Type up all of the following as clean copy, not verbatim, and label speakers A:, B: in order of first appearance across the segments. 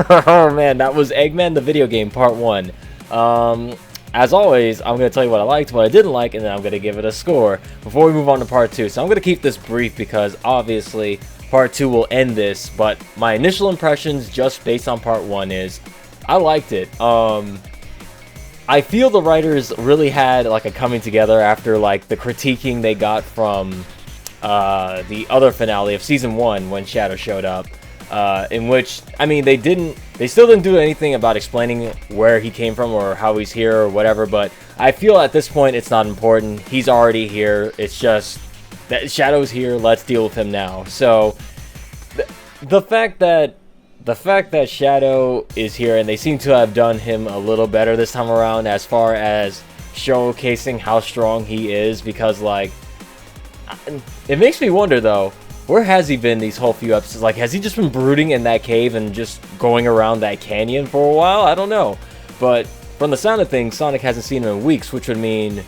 A: Oh man, that was Eggman the video game part 1. As always, I'm going to tell you what I liked, what I didn't like, and then I'm going to give it a score before we move on to part 2. So I'm going to keep this brief because obviously part 2 will end this, but my initial impressions just based on part 1 is I liked it. I feel the writers really had like a coming together after like the critiquing they got from the other finale of season 1 when Shadow showed up. In which, I mean, they still didn't do anything about explaining where he came from or how he's here or whatever, but I feel at this point it's not important. He's already here. It's just that Shadow's here. Let's deal with him now. So the fact that Shadow is here, and they seem to have done him a little better this time around as far as showcasing how strong he is, because like it makes me wonder though, where has he been these whole few episodes? Like, has he just been brooding in that cave and just going around that canyon for a while? I don't know. But from the sound of things, Sonic hasn't seen him in weeks, which would mean,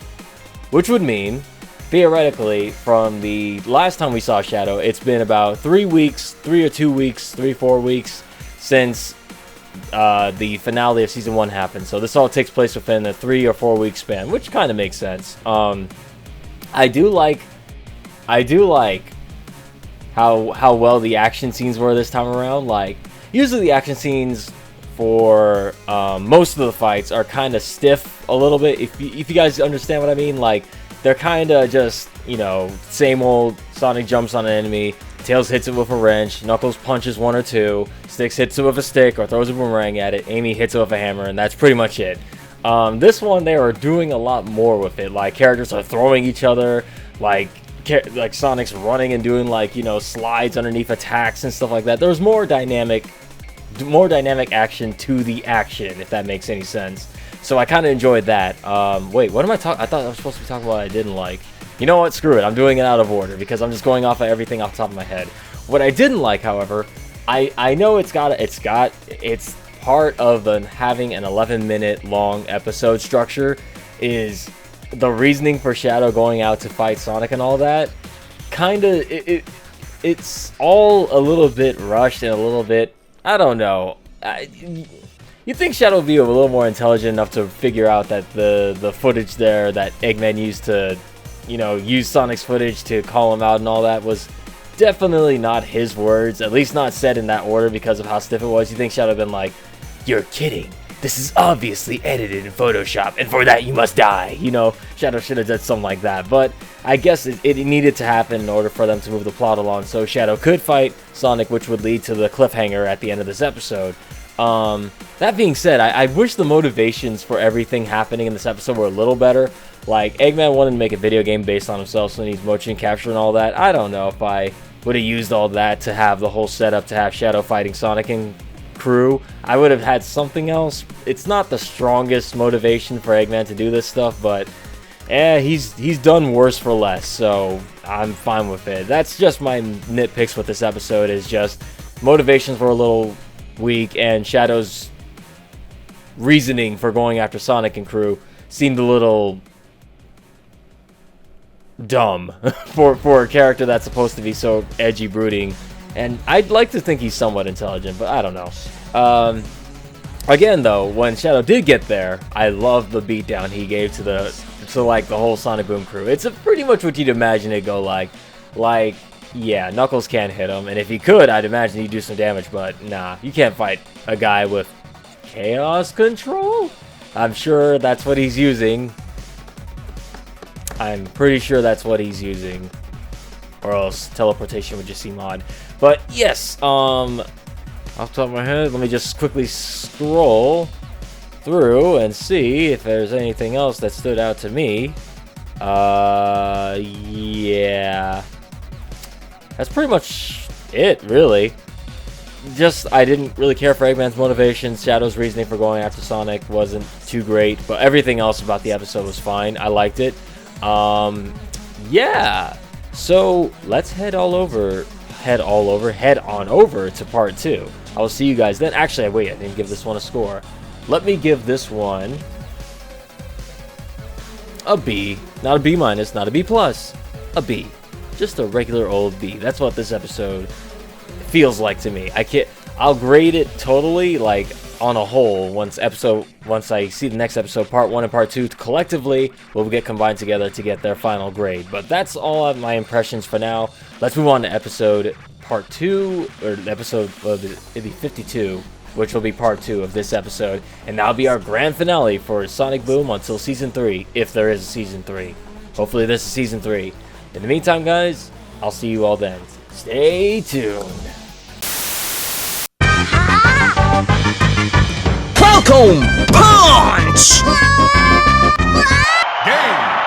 A: theoretically, from the last time we saw Shadow, it's been about 3 weeks, 3 or 2 weeks, 4 weeks since the finale of Season 1 happened. So this all takes place within a 3 or 4 week span, which kind of makes sense. I do like how well the action scenes were this time around. Like, usually the action scenes for most of the fights are kind of stiff a little bit, if you guys understand what I mean. Like, they're kind of just, you know, same old Sonic jumps on an enemy, Tails hits it with a wrench, Knuckles punches 1 or 2, Sticks hits it with a stick or throws a boomerang at it, Amy hits it with a hammer, and that's pretty much it. This one, they are doing a lot more with it. Like, characters are throwing each other, like Sonic's running and doing, like, you know, slides underneath attacks and stuff like that. There's more dynamic action to the action, if that makes any sense. So I kind of enjoyed that. Wait, what am I talking? I thought I was supposed to be talking about what I didn't like. You know what? Screw it. I'm doing it out of order because I'm just going off of everything off the top of my head. What I didn't like, however, I know it's part of having an 11-minute long episode structure is the reasoning for Shadow going out to fight Sonic and all that. It's all a little bit rushed and a little bit, I don't know. You'd think Shadow would be a little more intelligent enough to figure out that the footage there that Eggman used to, you know, use Sonic's footage to call him out and all that was definitely not his words, at least not said in that order because of how stiff it was. You think Shadow would have been like, "You're kidding. This is obviously edited in Photoshop, and for that you must die." You know, Shadow should have done something like that. But I guess it needed to happen in order for them to move the plot along, so Shadow could fight Sonic, which would lead to the cliffhanger at the end of this episode. That being said, I wish the motivations for everything happening in this episode were a little better. Like, Eggman wanted to make a video game based on himself, so he needs motion capture and all that. I don't know if I would have used all that to have the whole setup to have Shadow fighting Sonic and crew. I would have had something else. It's not the strongest motivation for Eggman to do this stuff, but he's done worse for less, so I'm fine with it. That's just my nitpicks with this episode, is just motivations were a little weak, and Shadow's reasoning for going after Sonic and crew seemed a little dumb for a character that's supposed to be so edgy, brooding. And I'd like to think he's somewhat intelligent, but I don't know. Again, though, when Shadow did get there, I love the beatdown he gave to the whole Sonic Boom crew. It's pretty much what you'd imagine it go like. Like, yeah, Knuckles can't hit him, and if he could, I'd imagine he'd do some damage, but nah, you can't fight a guy with chaos control? I'm sure that's what he's using. I'm pretty sure that's what he's using. Or else teleportation would just seem odd. But yes, off the top of my head, let me just quickly scroll through and see if there's anything else that stood out to me. Yeah. That's pretty much it, really. Just, I didn't really care for Eggman's motivations. Shadow's reasoning for going after Sonic wasn't too great, but everything else about the episode was fine. I liked it. Yeah. So let's head on over to part 2. I will see you guys then. Actually, wait, I didn't give this one a score. Let me give this one a B. Not a B minus, not a B plus, a B. Just a regular old B. That's what this episode feels like to me. I'll grade it totally, like, on a whole, once I see the next episode, part 1 and part 2, collectively will get combined together to get their final grade. But that's all of my impressions for now. Let's move on to episode part 2, or episode, it'd be 52, which will be part 2 of this episode, and that'll be our grand finale for Sonic Boom until Season 3, if there is a Season 3. Hopefully this is Season 3. In the meantime, guys, I'll see you all then. Stay tuned.
B: Falcon Punch!
C: Game!